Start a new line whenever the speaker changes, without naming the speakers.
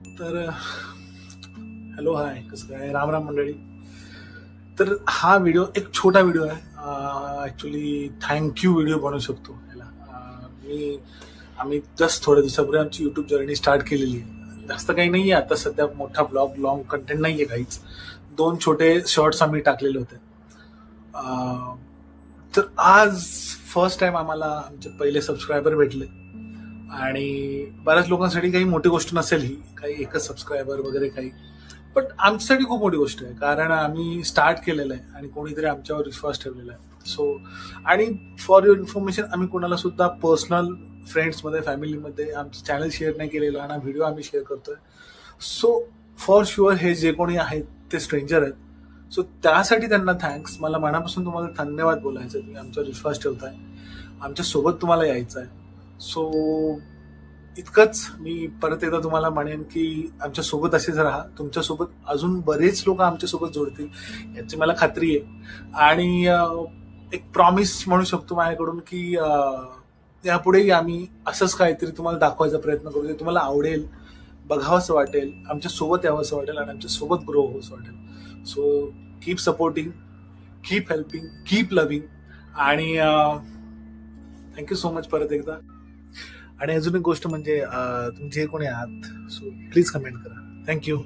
तर hello hi, कसं काय? राम राम मंडळी. तर हा व्हिडिओ एक छोटा व्हिडिओ आहे. ॲक्च्युली थँक्यू व्हिडिओ बनवू शकतो ह्याला. आम्ही जस्ट थोड्या दिवसापूर्वी आमची यूट्यूब जर्नी स्टार्ट केलेली आहे. जास्त काही नाही आहे आता सध्या, मोठा ब्लॉग लॉंग कंटेंट नाही आहे काहीच. 2 छोटे शॉर्ट्स आम्ही टाकलेले होते. अं, तर आज फर्स्ट टाइम आम्हाला आमचे पहिले सबस्क्रायबर भेटले आणि बऱ्याच लोकांसाठी काही मोठी गोष्ट नसेल ही, काही एकच सबस्क्रायबर वगैरे काही, बट आमच्यासाठी खूप मोठी गोष्ट आहे, कारण आम्ही स्टार्ट केलेलं आहे आणि कोणीतरी आमच्यावर विश्वास ठेवलेला आहे. सो आणि फॉर युअर इन्फॉर्मेशन, आम्ही कोणाला सुद्धा पर्सनल फ्रेंड्समध्ये फॅमिलीमध्ये आमचं चॅनल शेअर नाही केलेलं आणि व्हिडिओ आम्ही शेअर करतोय. सो फॉर शुअर हे जे कोणी आहेत ते स्ट्रेंजर आहेत. सो त्यासाठी त्यांना थँक्स. मला मनापासून तुम्हाला धन्यवाद बोलायचं, तुम्ही आमच्यावर विश्वास ठेवताय, आमच्यासोबत तुम्हाला यायचं आहे. सो इतकंच मी परत एकदा तुम्हाला म्हणेन की आमच्यासोबत असेच राहा. तुमच्यासोबत अजून बरेच लोक आमच्यासोबत जोडतील याची मला खात्री आहे. आणि एक प्रॉमिस म्हणू शकतो माझ्याकडून की यापुढेही आम्ही असंच काहीतरी तुम्हाला दाखवायचा प्रयत्न करू, जे तुम्हाला आवडेल, बघावंसं वाटेल, आमच्यासोबत यावंसं वाटेल आणि आमच्यासोबत ग्रो होवंसं वाटेल. So keep supporting, keep helping, keep loving. आणि थँक्यू सो मच परत एकदा. आणि अजून एक गोष्ट म्हणजे तुम्ही जे कोणी आहात, सो प्लीज कमेंट करा. थँक्यू.